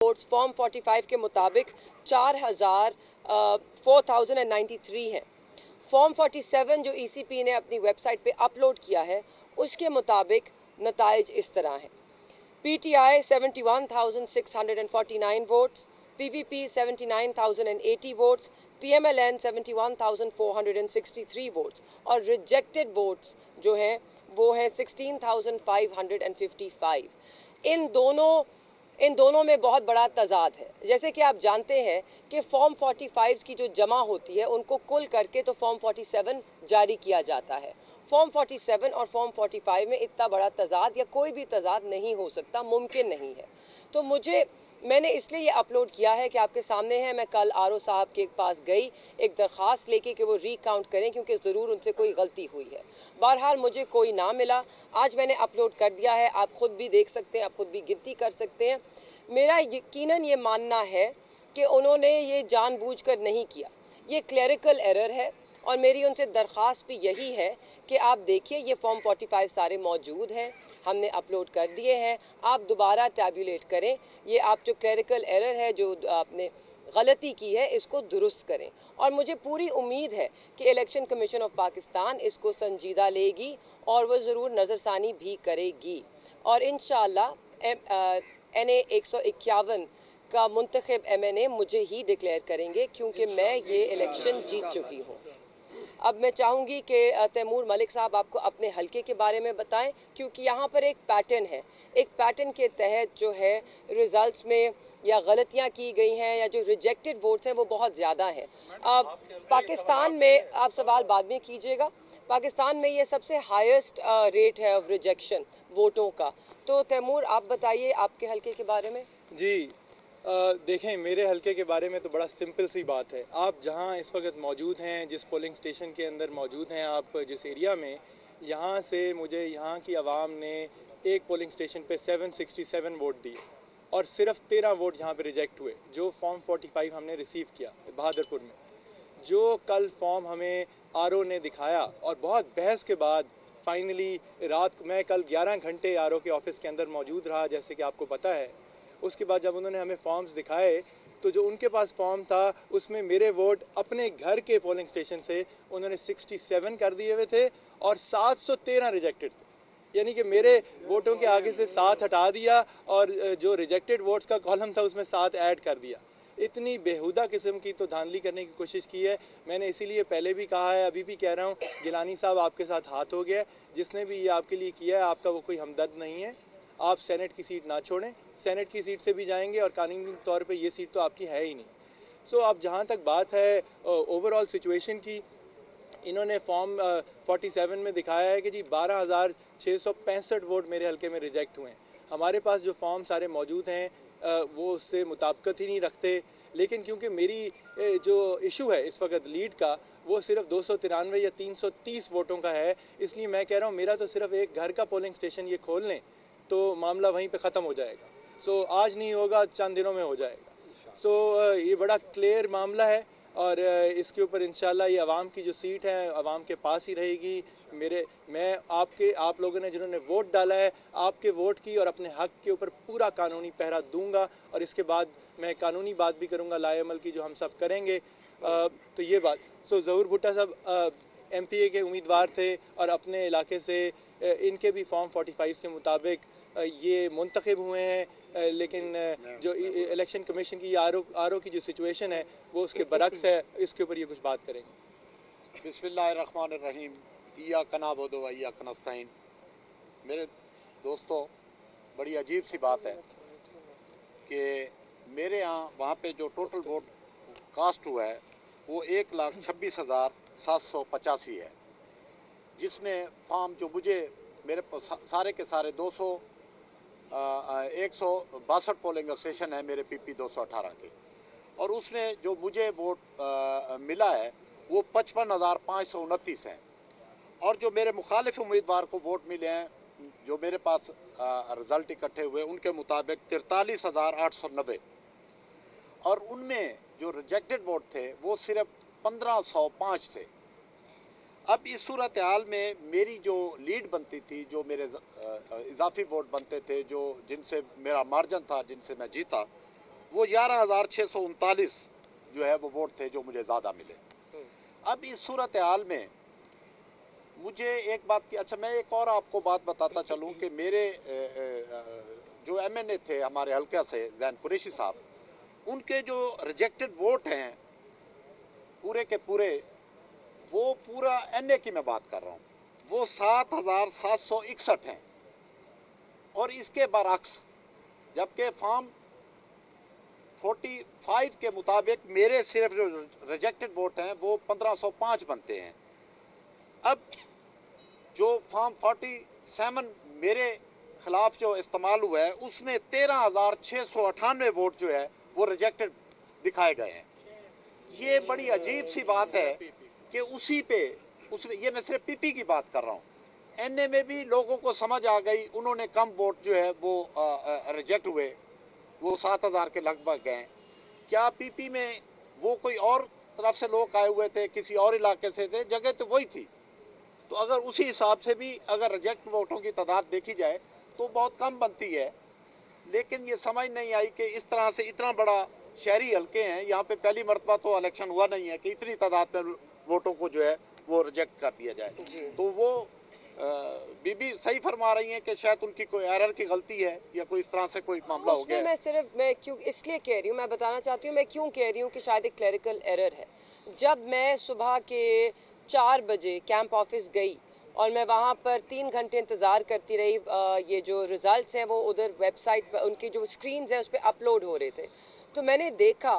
Votes form 45 के मुताबिक 4093 हैं। फॉर्म 47 जो ईसीपी ने अपनी वेबसाइट पे अपलोड किया है उसके मुताबिक नताइज इस तरह हैं। PTI 71,649 votes, PVP 79,080 votes, PMLN 71,463 votes और रिजेक्टेड वोट्स जो हैं वो हैं 16,555। इन दोनों में बहुत बड़ा तजाद है। जैसे कि आप जानते हैं कि फॉर्म 45 की जो जमा होती है उनको कुल करके तो फॉर्म 47 जारी किया जाता है। फॉर्म 47 और फॉर्म 45 में इतना बड़ा तजाद या कोई भी तजाद नहीं हो सकता, मुमकिन नहीं है। तो मैंने इसलिए ये अपलोड किया है कि आपके सामने है। मैं कल आरओ साहब के पास गई एक दरख्वास्त लेके कि वो रीकाउंट करें क्योंकि ज़रूर उनसे कोई गलती हुई है। बहरहाल मुझे कोई ना मिला। आज मैंने अपलोड कर दिया है, आप खुद भी देख सकते हैं, आप खुद भी गिनती कर सकते हैं। मेरा यकीनन ये मानना है कि उन्होंने ये जानबूझकर नहीं किया, ये क्लरिकल एरर है। और मेरी उनसे दरख्वास्त भी यही है कि आप देखिए ये फॉर्म 45 सारे मौजूद हैं, हमने अपलोड कर दिए हैं, आप दोबारा टैब्यूलेट करें। ये आप जो क्लरिकल एरर है, जो आपने गलती की है, इसको दुरुस्त करें। और मुझे पूरी उम्मीद है कि इलेक्शन कमीशन ऑफ पाकिस्तान इसको संजीदा लेगी और वो ज़रूर नज़रसानी भी करेगी। और इंशाअल्लाह NA 151 का मुंतखब MNA मुझे ही डिक्लेयर करेंगे क्योंकि मैं ये इलेक्शन जीत चुकी हूँ। अब मैं चाहूँगी कि तैमूर मलिक साहब आपको अपने हलके के बारे में बताएं, क्योंकि यहाँ पर एक पैटर्न है। एक पैटर्न के तहत जो है रिजल्ट्स में या गलतियाँ की गई हैं या जो रिजेक्टेड वोट्स हैं वो बहुत ज़्यादा हैं। पाकिस्तान में, आप सवाल बाद में कीजिएगा, पाकिस्तान में ये सबसे हाईएस्ट रेट है ऑफ रिजेक्शन वोटों का। तो तैमूर आप बताइए आपके हलके के बारे में। जी देखें, मेरे हलके के बारे में तो बड़ा सिंपल सी बात है। आप जहां इस वक्त मौजूद हैं, जिस पोलिंग स्टेशन के अंदर मौजूद हैं, आप जिस एरिया में, यहां से मुझे यहां की आवाम ने एक पोलिंग स्टेशन पे 767 वोट दिए और सिर्फ 13 वोट यहां पे रिजेक्ट हुए। जो फॉर्म 45 हमने रिसीव किया बहादुरपुर में, जो कल फॉर्म हमें आरओ ने दिखाया और बहुत बहस के बाद फाइनली मैं कल 11 घंटे आरओ के ऑफिस के अंदर मौजूद रहा, जैसे कि आपको पता है। उसके बाद जब उन्होंने हमें फॉर्म्स दिखाए तो जो उनके पास फॉर्म था उसमें मेरे वोट अपने घर के पोलिंग स्टेशन से उन्होंने 67 कर दिए हुए थे और 713 रिजेक्टेड थे। यानी कि मेरे वोटों के आगे से 7 हटा दिया और जो रिजेक्टेड वोट्स का कॉलम था उसमें 7 ऐड कर दिया। इतनी बेहुदा किस्म की तो धांधली करने की कोशिश की है। मैंने इसीलिए पहले भी कहा है, अभी भी कह रहा हूँ, गिलानी साहब आपके साथ हाथ हो गया। जिसने भी ये आपके लिए किया है, आपका वो कोई हमदर्द नहीं है। आप सेनेट की सीट ना छोड़ें, सेनेट की सीट से भी जाएंगे और कानूनी तौर पे ये सीट तो आपकी है ही नहीं। सो अब जहाँ तक बात है ओवरऑल सिचुएशन की, इन्होंने फॉर्म 47 में दिखाया है कि जी 12,665 वोट मेरे हलके में रिजेक्ट हुए हैं। हमारे पास जो फॉर्म सारे मौजूद हैं वो उससे मुताबिकत ही नहीं रखते। लेकिन क्योंकि मेरी जो इशू है इस वक्त लीड का, वो सिर्फ 293 या 330 वोटों का है, इसलिए मैं कह रहा हूँ मेरा तो सिर्फ एक घर का पोलिंग स्टेशन ये खोल लें तो मामला वहीं पे ख़त्म हो जाएगा। सो आज नहीं होगा, चंद दिनों में हो जाएगा। सो ये बड़ा क्लियर मामला है और इसके ऊपर इंशाल्लाह ये आवाम की जो सीट है आवाम के पास ही रहेगी। मैं आप लोगों ने जिन्होंने वोट डाला है, आपके वोट की और अपने हक के ऊपर पूरा कानूनी पहरा दूंगा और इसके बाद मैं कानूनी बात भी करूंगा लाएअमल की, जो हम सब करेंगे। तो ये बात। सो ज़हूर भुट्टा साहब MPA के उम्मीदवार थे और अपने इलाके से इनके भी फॉर्म 45 के मुताबिक ये मुंतखब हुए हैं, लेकिन जो इलेक्शन कमीशन की आरओ की जो सिचुएशन है वो उसके बरक्स है। इसके ऊपर ये कुछ बात करेंगे। बिस्मिल्लाहिर्रहमानिर्रहीम, इय्याका नअबुदु व इय्याका नस्तईन। मेरे दोस्तों, बड़ी अजीब सी बात है कि मेरे यहाँ वहाँ पे जो टोटल वोट कास्ट हुआ है वो 1,26,785 है, जिसमें फॉर्म जो मुझे मेरे सारे के सारे 162 पोलिंग स्टेशन है मेरे PP 218 के, और उसमें जो मुझे वोट मिला है वो 55,529 है। और जो मेरे मुखालिफ उम्मीदवार को वोट मिले हैं, जो मेरे पास रिजल्ट इकट्ठे हुए, उनके मुताबिक 43,890, और उनमें जो रिजेक्टेड वोट थे वो सिर्फ 1,505 थे। अब इस सूरत हाल में मेरी जो लीड बनती थी, जो मेरे इजाफी वोट बनते थे, जो जिनसे मेरा मार्जिन था, जिनसे मैं जीता, وہ 11,639 جو ہے وہ वोट थे जो मुझे ज़्यादा मिले। अब इस सूरत हाल में मुझे एक बात की, अच्छा मैं एक और आपको बात बताता चलूं कि मेरे जो MNA थे हमारे हल्के से जैन कुरैशी साहब, उनके जो रिजेक्टेड वोट हैं पूरे के पूरे, वो पूरा NA की मैं बात कर रहा हूँ, वो 7,761 हैं। और इसके बरअक्स जबकि फॉर्म 45 के मुताबिक मेरे सिर्फ जो रिजेक्टेड वोट हैं वो 1505 बनते हैं। अब जो फॉर्म 47 मेरे खिलाफ जो इस्तेमाल हुआ है उसमें 13,698 वोट जो है वो रिजेक्टेड दिखाए गए हैं। ये बड़ी अजीब सी बात है कि उसमें ये मैं सिर्फ PP की बात कर रहा हूँ, NA में भी लोगों को समझ आ गई, उन्होंने कम वोट जो है वो रिजेक्ट हुए, वो 7,000 के लगभग गए। क्या PP में वो कोई और तरफ से लोग आए हुए थे, किसी और इलाके से थे, जगह तो वही थी। तो अगर उसी हिसाब से भी अगर रिजेक्ट वोटों की तादाद देखी जाए तो बहुत कम बनती है। लेकिन ये समझ नहीं आई कि इस तरह से इतना बड़ा शहरी हल्के हैं, यहाँ पे पहली मरतबा तो इलेक्शन हुआ नहीं है कि इतनी तादाद में वोटों को जो है वो रिजेक्ट कर दिया जाए। तो वो बीबी सही फरमा रही हैं कि शायद उनकी कोई एरर की गलती है या कोई इस तरह से कोई मामला हो गया है। मैं क्यों इसलिए कह रही हूँ, मैं बताना चाहती हूँ मैं क्यों कह रही हूँ कि शायद एक क्लरिकल एरर है। जब मैं सुबह के 4 बजे कैंप ऑफिस गई और मैं वहाँ पर 3 घंटे इंतज़ार करती रही, ये जो रिजल्ट्स हैं वो उधर वेबसाइट पर उनकी जो स्क्रीन्स हैं उस पर अपलोड हो रहे थे, तो मैंने देखा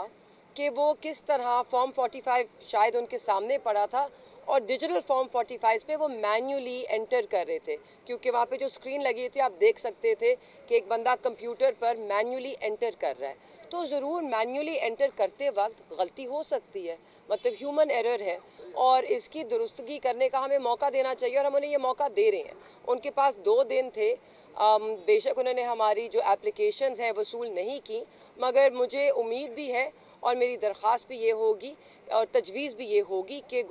कि वो किस तरह फॉर्म 45 शायद उनके सामने पड़ा था और डिजिटल फॉर्म 45 पे वो मैन्युअली एंटर कर रहे थे, क्योंकि वहाँ पे जो स्क्रीन लगी थी आप देख सकते थे कि एक बंदा कंप्यूटर पर मैन्युअली एंटर कर रहा है। तो ज़रूर मैन्युअली एंटर करते वक्त गलती हो सकती है, मतलब ह्यूमन एरर है, और इसकी दुरुस्तगी करने का हमें मौका देना चाहिए और हम उन्हें ये मौका दे रहे हैं। उनके पास 2 दिन थे, बेशक उन्होंने हमारी जो एप्लीकेशंस हैं वसूल नहीं की, मगर मुझे उम्मीद भी है और मेरी दरख्वास्त भी ये होगी और तजवीज़ भी ये होगी कि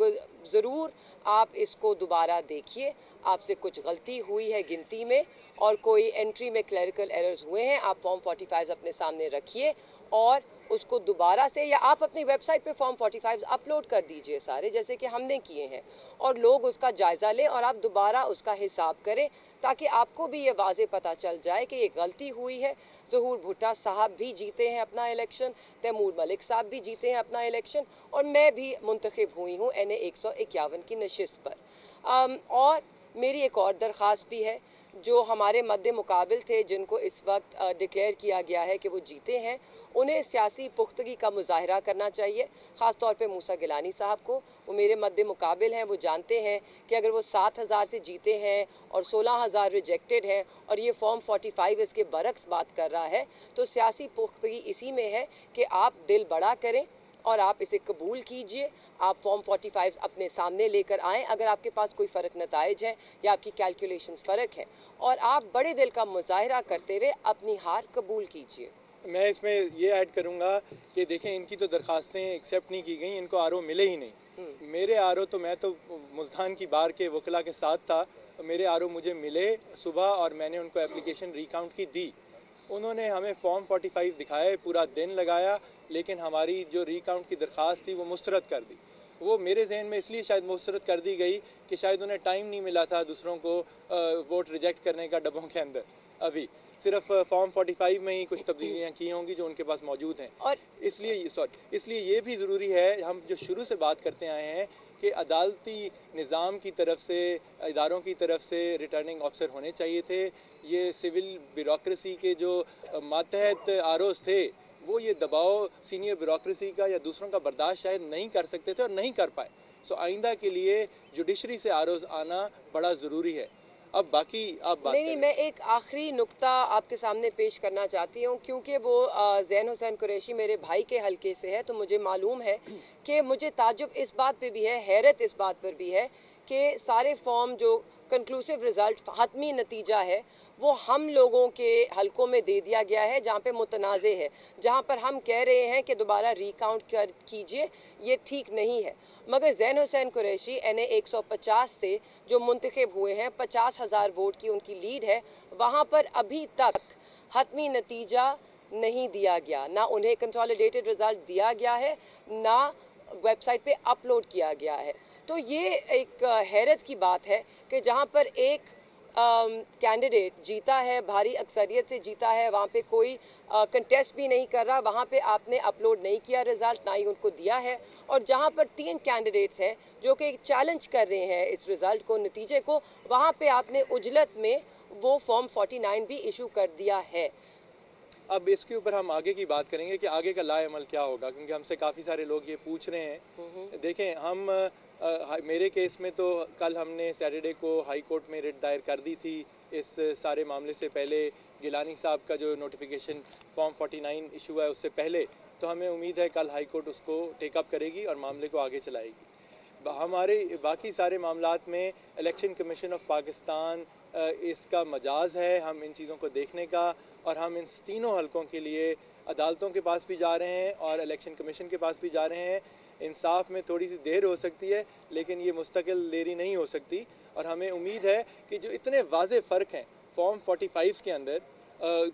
ज़रूर आप इसको दोबारा देखिए। आपसे कुछ गलती हुई है गिनती में और कोई एंट्री में क्लरिकल एरर्स हुए हैं, आप फॉर्म 45 अपने सामने रखिए और उसको दोबारा से, या आप अपनी वेबसाइट पे फॉर्म 45 अपलोड कर दीजिए सारे, जैसे कि हमने किए हैं, और लोग उसका जायज़ा लें और आप दोबारा उसका हिसाब करें, ताकि आपको भी ये वाज़े पता चल जाए कि ये गलती हुई है। ज़हूर भुट्टा साहब भी जीते हैं अपना इलेक्शन, तैमूर मलिक साहब भी जीते हैं अपना इलेक्शन, और मैं भी मुंतखब हुई हूँ NA 151 की नशिस्त पर। और मेरी एक और दरख्वास्त भी है, जो हमारे मद्दे मुकाबिल थे जिनको इस वक्त डिक्लेयर किया गया है कि वो जीते हैं, उन्हें सियासी पुख्तगी का मुजाहरा करना चाहिए, ख़ास तौर पे मूसा गिलानी साहब को। वो मेरे मद्दे मुकाबिल हैं, वो जानते हैं कि अगर वो 7,000 से जीते हैं और 16,000 रिजेक्टेड है और ये फॉर्म 45 इसके बरक्स बात कर रहा है, तो सियासी पुख्तगी इसी में है कि आप दिल बड़ा करें और आप इसे कबूल कीजिए। आप फॉर्म 45 अपने सामने लेकर आएँ अगर आपके पास कोई फ़र्क नताइज है या आपकी कैलकुलेशंस फ़र्क है, और आप बड़े दिल का मुजाहरा करते हुए अपनी हार कबूल कीजिए। मैं इसमें ये ऐड करूंगा कि देखें, इनकी तो दरखास्तें एक्सेप्ट नहीं की गई, इनको आरओ मिले ही नहीं। मेरे आरओ तो, मैं तो मुल्तान की बार के वकला के साथ था, मेरे आरओ मुझे मिले सुबह और मैंने उनको एप्लीकेशन रिकाउंट की दी। उन्होंने हमें फॉर्म 45 दिखाए, पूरा दिन लगाया, लेकिन हमारी जो रिकाउंट की दरख्वास्त थी वो मुस्तरद कर दी। वो मेरे जहन में इसलिए शायद मुस्तरद कर दी गई कि शायद उन्हें टाइम नहीं मिला था दूसरों को वोट रिजेक्ट करने का डब्बों के अंदर। अभी सिर्फ फॉर्म 45 में ही कुछ तब्दीलियाँ की होंगी जो उनके पास मौजूद हैं, और इसलिए ये भी ज़रूरी है, हम जो शुरू से बात करते आए हैं कि अदालती निज़ाम की तरफ से, इदारों की तरफ से रिटर्निंग ऑफिसर होने चाहिए थे। ये सिविल ब्यूरोक्रेसी के जो मातहत आरोज थे वो ये दबाव सीनियर ब्यूरोक्रेसी का या दूसरों का बर्दाश्त शायद नहीं कर सकते थे और नहीं कर पाए। सो आइंदा के लिए जुडिशरी से आरोज आना बड़ा ज़रूरी है। अब बाकी आप बात नहीं, मैं एक आखिरी नुक्ता आपके सामने पेश करना चाहती हूँ, क्योंकि वो ज़ैन हुसैन कुरैशी मेरे भाई के हलके से है, तो मुझे मालूम है कि मुझे ताज्जुब इस बात पे भी है, हैरत इस बात पर भी है कि सारे फॉर्म जो कंक्लूसिव रिजल्ट हतमी नतीजा है वो हम लोगों के हलकों में दे दिया गया है, जहाँ पे मुतनाज़े है, जहाँ पर हम कह रहे हैं कि दोबारा रिकाउंट कीजिए, ये ठीक नहीं है। मगर ज़ैन हुसैन कुरैशी NA 150 से जो मुंतखब हुए हैं, 50,000 वोट की उनकी लीड है, वहाँ पर अभी तक हतमी नतीजा نہیں دیا گیا، نہ انہیں کنسالیڈیٹڈ رزلٹ دیا گیا ہے، نہ ویب سائٹ پہ اپلوڈ کیا گیا ہے۔ تو یہ ایک حیرت کی بات ہے کہ جہاں پر ایک کینڈیڈیٹ جیتا ہے، بھاری اکثریت سے جیتا ہے، وہاں پہ کوئی کنٹیسٹ بھی نہیں کر رہا، وہاں پہ آپ نے اپلوڈ نہیں کیا رزلٹ، نہ ہی ان کو دیا ہے، اور جہاں پر 3 کینڈیڈیٹس ہیں جو کہ چیلنج کر رہے ہیں اس رزلٹ کو، نتیجے کو، وہاں پہ آپ نے عجلت میں وہ فارم 49 بھی ایشو کر دیا ہے۔ اب اس کے اوپر ہم آگے کی بات کریں گے کہ آگے کا لائے عمل کیا ہوگا، کیونکہ ہم سے کافی سارے لوگ یہ پوچھ رہے ہیں۔ دیکھیں، ہم میرے کیس میں تو کل ہم نے سیٹرڈے کو ہائی کورٹ میں ریٹ دائر کر دی تھی اس سارے معاملے سے پہلے، گیلانی صاحب کا جو نوٹیفیکیشن فارم 49 ایشو ہے اس سے پہلے، تو ہمیں امید ہے کل ہائی کورٹ اس کو ٹیک اپ کرے گی اور معاملے کو آگے چلائے گی۔ ہمارے باقی سارے معاملات میں الیکشن کمیشن آف پاکستان اس کا مجاز ہے ہم ان چیزوں کو دیکھنے کا، اور ہم ان تینوں حلقوں کے لیے عدالتوں کے پاس بھی جا رہے ہیں اور الیکشن کمیشن کے پاس بھی جا رہے ہیں۔ انصاف میں تھوڑی سی دیر ہو سکتی ہے، لیکن یہ مستقل دیری نہیں ہو سکتی، اور ہمیں امید ہے کہ جو اتنے واضح فرق ہیں فارم 45 کے اندر،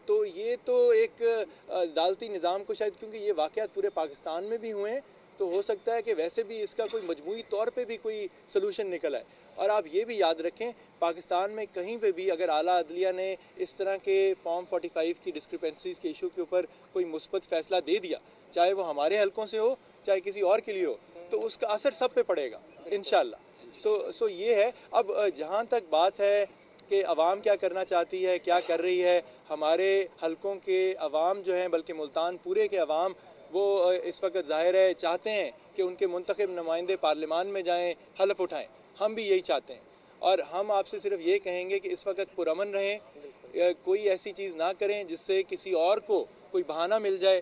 تو یہ تو ایک عدالتی نظام کو شاید، کیونکہ یہ واقعات پورے پاکستان میں بھی ہوئے ہیں، تو ہو سکتا ہے کہ ویسے بھی اس کا کوئی مجموعی طور پہ بھی کوئی سلوشن نکل آئے۔ اور آپ یہ بھی یاد رکھیں، پاکستان میں کہیں پہ بھی اگر اعلیٰ عدلیہ نے اس طرح کے فارم 45 کی ڈسکرپنسیز کے ایشو کے اوپر کوئی مثبت فیصلہ دے دیا، چاہے وہ ہمارے حلقوں سے ہو چاہے کسی اور کے لیے ہو، تو اس کا اثر سب پہ پڑے گا انشاءاللہ۔ سو یہ ہے۔ اب جہاں تک بات ہے کہ عوام کیا کرنا چاہتی ہے، کیا کر رہی ہے، ہمارے حلقوں کے عوام جو ہیں، بلکہ ملتان پورے کے عوام، وہ اس وقت ظاہر ہے چاہتے ہیں کہ ان کے منتخب نمائندے پارلیمان میں جائیں، حلف اٹھائیں۔ ہم بھی یہی چاہتے ہیں، اور ہم آپ سے صرف یہ کہیں گے کہ اس وقت پرامن رہیں، کوئی ایسی چیز نہ کریں جس سے کسی اور کو کوئی بہانہ مل جائے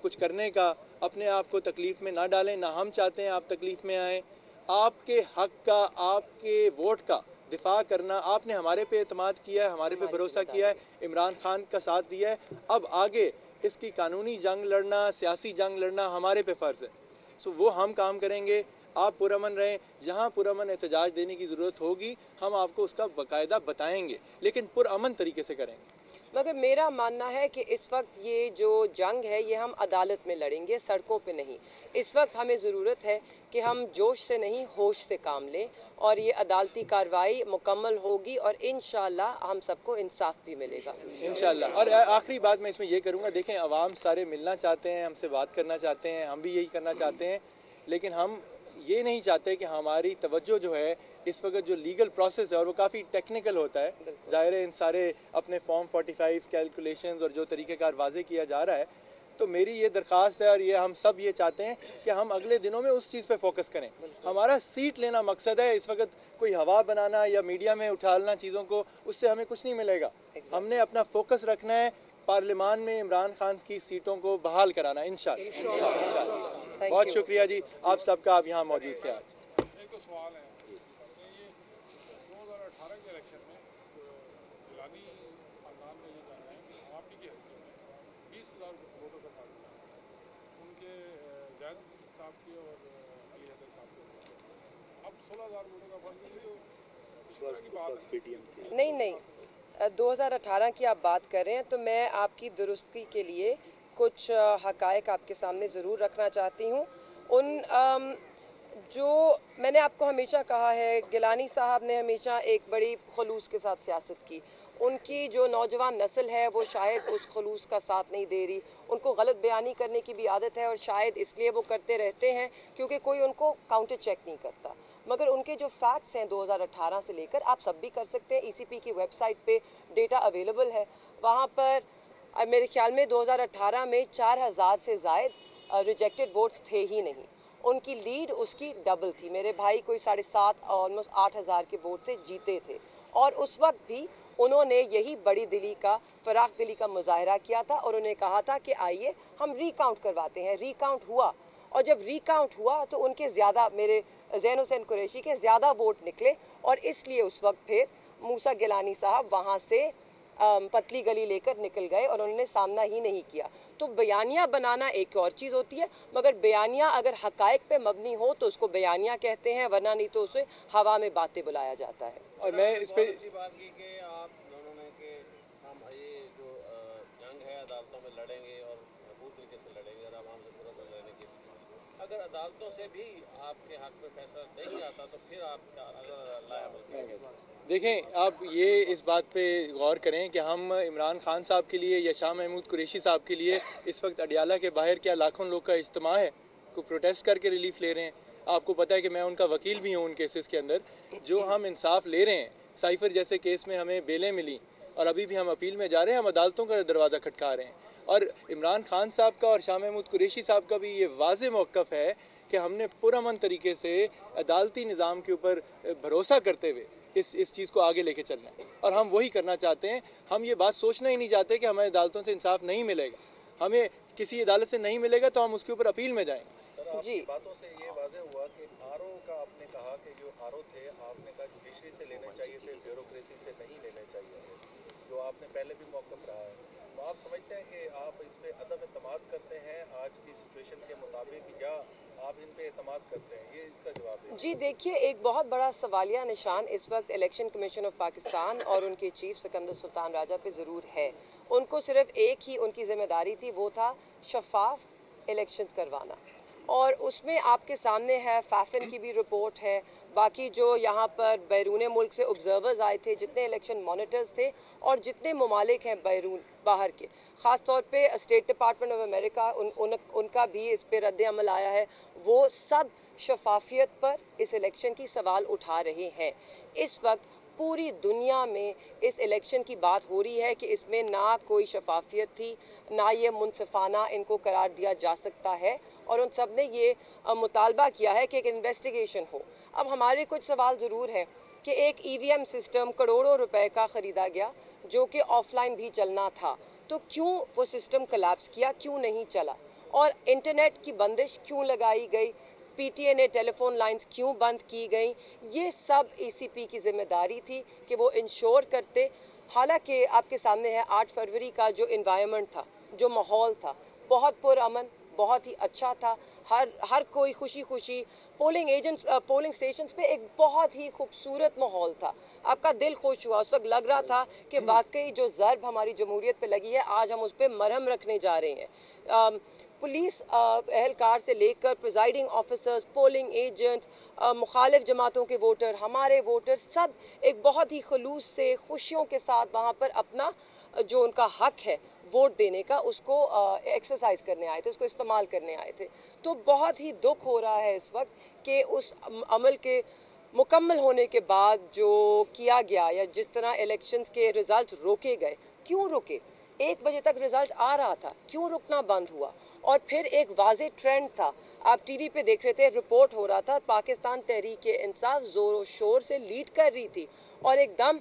کچھ کرنے کا، اپنے آپ کو تکلیف میں نہ ڈالیں، نہ ہم چاہتے ہیں آپ تکلیف میں آئیں۔ آپ کے حق کا، آپ کے ووٹ کا دفاع کرنا، آپ نے ہمارے پہ اعتماد کیا ہے، ہمارے پہ بھروسہ کیا ہے، عمران خان کا ساتھ دیا ہے، اب آگے اس کی قانونی جنگ لڑنا، سیاسی جنگ لڑنا ہمارے پہ فرض ہے۔ سو وہ ہم کام کریں گے، آپ پرامن رہیں، جہاں پرامن احتجاج دینے کی ضرورت ہوگی ہم آپ کو اس کا باقاعدہ بتائیں گے، لیکن پرامن طریقے سے کریں گے۔ مگر میرا ماننا ہے کہ اس وقت یہ جو جنگ ہے یہ ہم عدالت میں لڑیں گے، سڑکوں پہ نہیں۔ اس وقت ہمیں ضرورت ہے کہ ہم جوش سے نہیں، ہوش سے کام لیں، اور یہ عدالتی کارروائی مکمل ہوگی اور انشاءاللہ ہم سب کو انصاف بھی ملے گا انشاءاللہ۔ اور آخری بات میں اس میں یہ کروں گا، دیکھیں عوام سارے ملنا چاہتے ہیں، ہم سے بات کرنا چاہتے ہیں، ہم بھی یہی کرنا چاہتے ہیں، لیکن ہم یہ نہیں چاہتے کہ ہماری توجہ جو ہے اس وقت جو لیگل پروسیس ہے، اور وہ کافی ٹیکنیکل ہوتا ہے، ظاہر ہے ان سارے اپنے فارم 45 کیلکولیشنز اور جو طریقہ کار واضح کیا جا رہا ہے، تو میری یہ درخواست ہے، اور یہ ہم سب یہ چاہتے ہیں کہ ہم اگلے دنوں میں اس چیز پہ فوکس کریں۔ ہمارا سیٹ لینا مقصد ہے، اس وقت کوئی ہوا بنانا یا میڈیا میں اٹھالنا چیزوں کو، اس سے ہمیں کچھ نہیں ملے گا۔ ہم نے اپنا فوکس رکھنا ہے پارلیمان میں عمران خان کی سیٹوں کو بحال کرانا انشاءاللہ۔ بہت شکریہ جی آپ سب کا، آپ یہاں موجود تھے آج۔ ایک سوال ہے، یہ 2018 کے الیکشن میں گیلانی خاندان کا یہ کہنا ہے کہ آپ ہی کے حلقے میں 20,000 ووٹوں کا تعلق ہے، ان کے زید صاحب کے اور علی حیدر صاحب کے۔ اب 16,000 ووٹوں کا فرق ہے، یہ اس طرح کی بات ہے؟ نہیں، 2018 کی آپ بات کر رہے ہیں، تو میں آپ کی درستگی کے لیے کچھ حقائق آپ کے سامنے ضرور رکھنا چاہتی ہوں۔ جو میں نے آپ کو ہمیشہ کہا ہے، گیلانی صاحب نے ہمیشہ ایک بڑی خلوص کے ساتھ سیاست کی۔ ان کی جو نوجوان نسل ہے وہ شاید اس خلوص کا ساتھ نہیں دے رہی، ان کو غلط بیانی کرنے کی بھی عادت ہے، اور شاید اس لیے وہ کرتے رہتے ہیں کیونکہ کوئی ان کو کاؤنٹر چیک نہیں کرتا۔ مگر ان کے جو فیکٹس ہیں 2018 سے لے کر، آپ سب بھی کر سکتے ہیں، ای سی پی کی ویب سائٹ پہ ڈیٹا اویلیبل ہے، وہاں پر میرے خیال میں 2018 میں 4,000 سے زائد ریجیکٹڈ ووٹس تھے ہی نہیں۔ ان کی لیڈ اس کی ڈبل تھی، میرے بھائی کوئی 7.5 آلموسٹ 8,000 کے ووٹ سے جیتے تھے، اور اس وقت بھی انہوں نے یہی بڑی دلی کا، فراخ دلی کا مظاہرہ کیا تھا، اور انہیں کہا تھا کہ آئیے ہم ری کاؤنٹ کرواتے ہیں۔ ری کاؤنٹ ہوا، اور جب ری کاؤنٹ ہوا تو ان کے زیادہ، میرے زین حسین قریشی کے زیادہ ووٹ نکلے، اور اس لیے اس وقت پھر موسیٰ گیلانی صاحب وہاں سے پتلی گلی لے کر نکل گئے، اور انہوں نے سامنا ہی نہیں کیا۔ تو بیانیہ بنانا ایک اور چیز ہوتی ہے، مگر بیانیہ اگر حقائق پہ مبنی ہو تو اس کو بیانیہ کہتے ہیں، ورنہ نہیں تو اسے ہوا میں باتیں بلایا جاتا ہے۔ اور میں اس پہ اچھی بات کی کہ آپ دونوں نے کہ ہم یہ جو جنگ ہے عدالتوں میں لڑیں اگر عدالتوں سے بھی آپ کے حق میں فیصلہ نہیں آتا تو پھر آپ کیا لائے عمل کریں گے؟ دیکھیں آپ یہ اس بات پہ غور کریں کہ ہم عمران خان صاحب کے لیے یا شاہ محمود قریشی صاحب کے لیے اس وقت اڈیالہ کے باہر کیا لاکھوں لوگ کا اجتماع ہے کو پروٹیسٹ کر کے ریلیف لے رہے ہیں. آپ کو پتہ ہے کہ میں ان کا وکیل بھی ہوں ان کیسز کے اندر. جو ہم انصاف لے رہے ہیں, سائفر جیسے کیس میں ہمیں بیلیں ملی اور ابھی بھی ہم اپیل میں جا رہے ہیں, ہم عدالتوں کا دروازہ کھٹکا رہے ہیں. اور عمران خان صاحب کا اور شاہ محمود قریشی صاحب کا بھی یہ واضح موقف ہے کہ ہم نے پرامن طریقے سے عدالتی نظام کے اوپر بھروسہ کرتے ہوئے اس چیز کو آگے لے کے چلنا ہے, اور ہم وہی کرنا چاہتے ہیں. ہم یہ بات سوچنا ہی نہیں چاہتے کہ ہمیں عدالتوں سے انصاف نہیں ملے گا. ہمیں کسی عدالت سے نہیں ملے گا تو ہم اس کے اوپر اپیل میں جائیں. جی, باتوں سے یہ واضح ہوا کہ آر او کا آپ نے کہا کہ جو آر او تھے آپ نے کہا جوڈیشری سے لینے چاہیے تھے, بیوروکریسی سے نہیں لینے چاہیے تھے, جو آپ نے پہلے بھی موقف رہا ہے. تو آپ سمجھتے ہیں کہ آپ اس پہ عدم اعتماد کرتے ہیں آج کی سچویشن کے مطابق, یا آپ ان پہ اعتماد کرتے ہیں؟ یہ اس کا جواب ہے. جی دیکھیے, ایک بہت بڑا سوالیہ نشان اس وقت الیکشن کمیشن آف پاکستان اور ان کے چیف سکندر سلطان راجہ پہ ضرور ہے. ان کو صرف ایک ہی ان کی ذمہ داری تھی, وہ تھا شفاف الیکشنز کروانا, اور اس میں آپ کے سامنے ہے فیفن کی بھی رپورٹ ہے, باقی جو یہاں پر بیرون ملک سے آبزرورز آئے تھے, جتنے الیکشن مانیٹرز تھے, اور جتنے ممالک ہیں باہر کے, خاص طور پہ اسٹیٹ ڈپارٹمنٹ آف امریکہ, ان کا بھی اس پہ رد عمل آیا ہے. وہ سب شفافیت پر اس الیکشن کی سوال اٹھا رہے ہیں. اس وقت پوری دنیا میں اس الیکشن کی بات ہو رہی ہے کہ اس میں نہ کوئی شفافیت تھی, نہ یہ منصفانہ ان کو قرار دیا جا سکتا ہے, اور ان سب نے یہ مطالبہ کیا ہے کہ ایک انویسٹیگیشن ہو. اب ہمارے کچھ سوال ضرور ہیں کہ ایک ای وی ایم سسٹم کروڑوں روپے کا خریدا گیا جو کہ آف لائن بھی چلنا تھا, تو کیوں وہ سسٹم کلیپس کیا, کیوں نہیں چلا, اور انٹرنیٹ کی بندش کیوں لگائی گئی, پی ٹی اے نے ٹیلی فون لائنز کیوں بند کی گئیں. یہ سب ای سی پی کی ذمہ داری تھی کہ وہ انشور کرتے. حالانکہ آپ کے سامنے ہے 8 فروری کا جو انوائرمنٹ تھا, جو ماحول تھا, بہت پرامن, بہت ہی اچھا تھا. ہر کوئی خوشی خوشی, پولنگ اسٹیشنز پہ ایک بہت ہی خوبصورت ماحول تھا. آپ کا دل خوش ہوا, اس وقت لگ رہا تھا کہ واقعی جو ضرب ہماری جمہوریت پہ لگی ہے آج ہم اس پہ مرہم رکھنے جا رہے ہیں. پولیس اہلکار سے لے کر پریزائڈنگ آفیسرز, پولنگ ایجنٹس, مخالف جماعتوں کے ووٹر, ہمارے ووٹر, سب ایک بہت ہی خلوص سے خوشیوں کے ساتھ وہاں پر اپنا جو ان کا حق ہے ووٹ دینے کا, اس کو ایکسرسائز کرنے آئے تھے, اس کو استعمال کرنے آئے تھے. تو بہت ہی دکھ ہو رہا ہے اس وقت کہ اس عمل کے مکمل ہونے کے بعد جو کیا گیا, یا جس طرح الیکشنز کے ریزلٹ روکے گئے, کیوں روکے؟ 1 بجے تک ریزلٹ آ رہا تھا, کیوں رکنا بند ہوا؟ اور پھر ایک واضح ٹرینڈ تھا, آپ ٹی وی پہ دیکھ رہے تھے, رپورٹ ہو رہا تھا پاکستان تحریک انصاف زور و شور سے لیڈ کر رہی تھی, اور ایک دم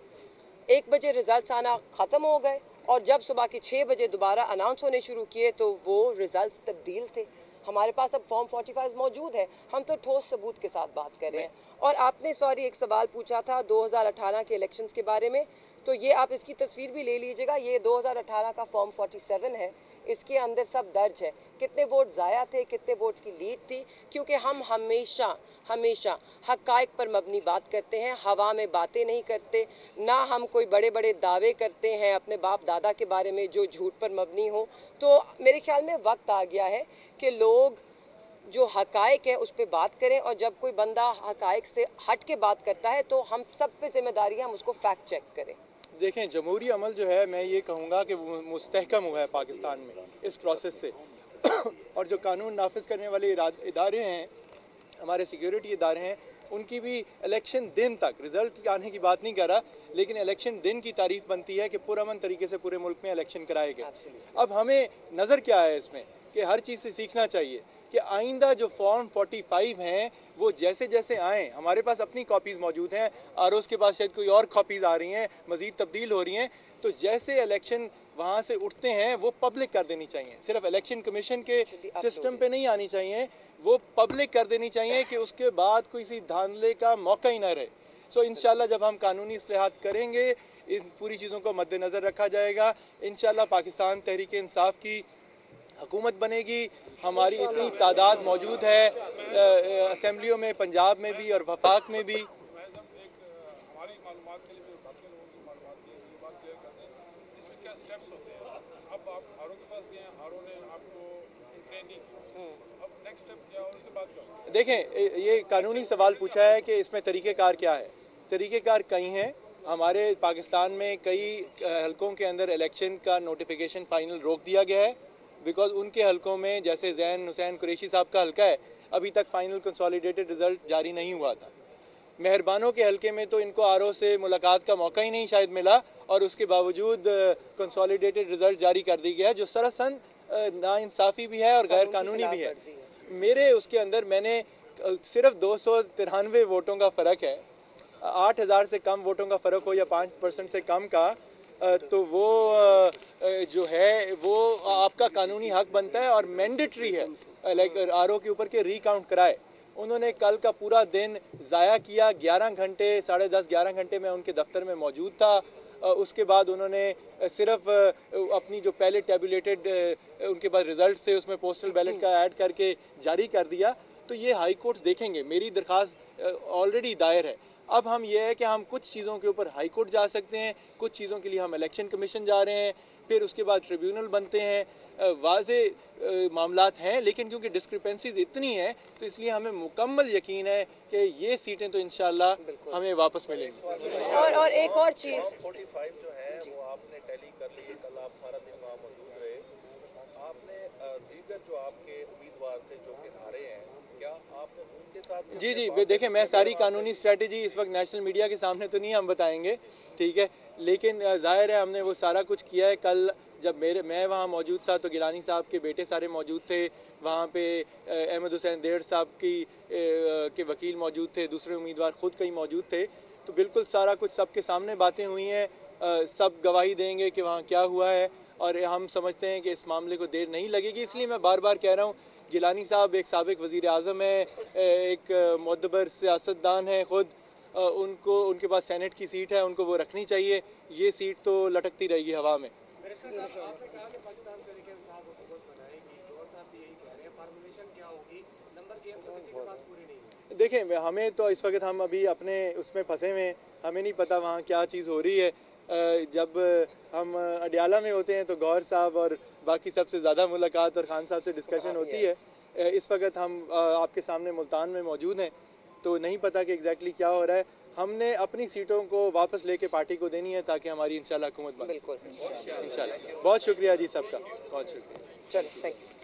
1 بجے ریزلٹس آنا ختم ہو گئے, اور جب صبح کے 6 بجے دوبارہ اناؤنس ہونے شروع کیے تو وہ ریزلٹس تبدیل تھے. ہمارے پاس اب فارم 45 موجود ہے, ہم تو ٹھوس ثبوت کے ساتھ بات کر رہے ہیں. اور آپ نے ایک سوال پوچھا تھا 2018 کے الیکشنز کے بارے میں, تو یہ آپ اس کی تصویر بھی لے لیجئے گا, یہ 2018 کا فارم 47 ہے, اس کے اندر سب درج ہے, کتنے ووٹ ضائع تھے, کتنے ووٹس کی لیڈ تھی. کیونکہ ہم ہمیشہ حقائق پر مبنی بات کرتے ہیں, ہوا میں باتیں نہیں کرتے, نہ ہم کوئی بڑے بڑے دعوے کرتے ہیں اپنے باپ دادا کے بارے میں جو جھوٹ پر مبنی ہو. تو میرے خیال میں وقت آ گیا ہے کہ لوگ جو حقائق ہے اس پہ بات کریں, اور جب کوئی بندہ حقائق سے ہٹ کے بات کرتا ہے تو ہم سب پہ ذمہ داری ہے ہم اس کو فیکٹ چیک کریں. دیکھیں, جمہوری عمل جو ہے میں یہ کہوں گا کہ وہ مستحکم ہوا ہے پاکستان میں اس پروسیس سے. اور جو قانون نافذ کرنے والے ادارے ہیں, ہمارے سیکیورٹی ادارے ہیں, ان کی بھی الیکشن دن تک, رزلٹ آنے کی بات نہیں کر رہا, لیکن الیکشن دن کی تعریف بنتی ہے کہ پرامن طریقے سے پورے ملک میں الیکشن کرائے گئے. اب ہمیں نظر کیا ہے اس میں کہ ہر چیز سے سیکھنا چاہیے کہ آئندہ جو فارم 45 ہیں وہ جیسے جیسے آئیں, ہمارے پاس اپنی کاپیز موجود ہیں, آر اوز کے پاس شاید کوئی اور کاپیز آ رہی ہیں, مزید تبدیل ہو رہی ہیں, تو جیسے الیکشن وہاں سے اٹھتے ہیں وہ پبلک کر دینی چاہیے. صرف الیکشن کمیشن کے سسٹم پہ نہیں آنی چاہیے, وہ پبلک کر دینی چاہیے کہ اس کے بعد کوئی سی دھاندلے کا موقع ہی نہ رہے. سو انشاءاللہ جب ہم قانونی اصلاحات کریں گے, ان پوری چیزوں کو مد نظر رکھا جائے گا, انشاءاللہ پاکستان تحریک انصاف کی حکومت بنے گی. ہماری اتنی تعداد موجود ہے اسمبلیوں میں, پنجاب میں بھی اور وفاق میں بھی. ہماری معلومات کے لیے بھی, باقی لوگوں کی معلومات کے لیے یہ بات کلیئر کر دیں اس میں کیا سٹیپس ہوتے ہیں. اب آپ آر او کے پاس گئے ہیں, آر او نے آپ کو انٹرین نہیں کیا, اب नेक्स्ट स्टेप क्या और उसके बाद क्या होगा? देखें, ये कानूनी सवाल पूछा है कि इसमें तरीक़ेकार क्या है। तरीक़ेकार कई हैं। हमारे पाकिस्तान में कई हलकों के अंदर इलेक्शन का नोटिफिकेशन फाइनल रोक दिया गया है, बिकॉज उनके हलकों में, जैसे ज़ैन हुसैन कुरैशी साहब का हलका है, अभी तक फाइनल कंसोलिडेटेड रिजल्ट जारी नहीं हुआ था। मेहरबानों के हलके में तो इनको आरओ से मुलाकात का मौका ही नहीं शायद मिला, और उसके बावजूद कंसोलिडेटेड रिजल्ट जारी कर दी गया है, जो सरासन नाइंसाफ़ी भी है और गैर कानूनी भी है। मेरे उसके अंदर मैंने सिर्फ 293 वोटों का फ़र्क है, 8,000 से कम वोटों का फ़र्क हो या 5% से कम का, तो वो जो है वो आपका कानूनी हक बनता है और मैंडेटरी है आरओ के ऊपर के रिकाउंट कराए। उन्होंने कल का पूरा दिन ज़ाया किया, 11 घंटे, 10:30-11 घंटे में उनके दफ्तर में मौजूद था। उसके बाद उन्होंने सिर्फ अपनी जो पहले टेबुलेटेड उनके पास रिजल्ट थे उसमें पोस्टल बैलेट का ऐड करके जारी कर दिया। तो ये हाई कोर्ट्स देखेंगे। मेरी दरख्वास्त ऑलरेडी दायर है। अब हम ये है कि हम कुछ चीज़ों के ऊपर हाई कोर्ट जा सकते हैं, कुछ चीज़ों के लिए हम इलेक्शन कमीशन जा रहे हैं, फिर उसके बाद ट्रिब्यूनल बनते हैं। वाज़े मामलात हैं, लेकिन क्योंकि डिस्क्रिपेंसीज इतनी हैं तो इसलिए हमें मुकम्मल यकीन है कि ये सीटें तो इंशाल्लाह हमें वापस मिलेंगी। और एक और चीज़, 45 जो है वो आपने टैली कर ली, कल आप सारा दिन वहाँ मौजूद रहे। आपने दीगर जो आपके उम्मीदवार थे जो कि हारे हैं, क्या आपने उनके साथ? जी, देखें, मैं सारी कानूनी स्ट्रेटजी इस वक्त नेशनल मीडिया के सामने तो नहीं हम बताएंगे, ठीक है, लेकिन जाहिर है हमने वो सारा कुछ किया है। कल जब मैं वहाँ मौजूद था तो गिलानी साहब के बेटे सारे मौजूद थे, वहाँ पे अहमद हुसैन देर साहब के वकील मौजूद थे, दूसरे उम्मीदवार खुद कई मौजूद थे। तो बिल्कुल सारा कुछ सबके सामने बातें हुई हैं, सब गवाही देंगे कि वहाँ क्या हुआ है, और हम समझते हैं कि इस मामले को देर नहीं लगेगी। इसलिए मैं बार बार कह रहा हूँ, गिलानी साहब एक साबिक वज़ीर आज़म है, एक मोतबर सियासतदान है खुद, उनको उनके पास सेनेट की सीट है, उनको वो रखनी चाहिए। ये सीट तो लटकती रहेगी हवा में। देखें, हमें तो इस वक्त हम अभी अपने उसमें फंसे हुए हैं, हमें नहीं पता वहाँ क्या चीज़ हो रही है। जब हम अडियाला में होते हैं तो गौहर साहब और बाकी सबसे ज़्यादा मुलाकात और खान साहब से डिस्कशन होती है। इस वक्त हम आपके सामने मुल्तान में मौजूद हैं, तो नहीं पता कि एग्जैक्टली क्या हो रहा है। हमने अपनी सीटों को वापस लेके पार्टी को देनी है ताकि हमारी इंशाल्लाह हुकूमत बने। बिल्कुल, इंशाल्लाह। बहुत शुक्रिया जी सबका, बहुत शुक्रिया। चलो, थैंक यू।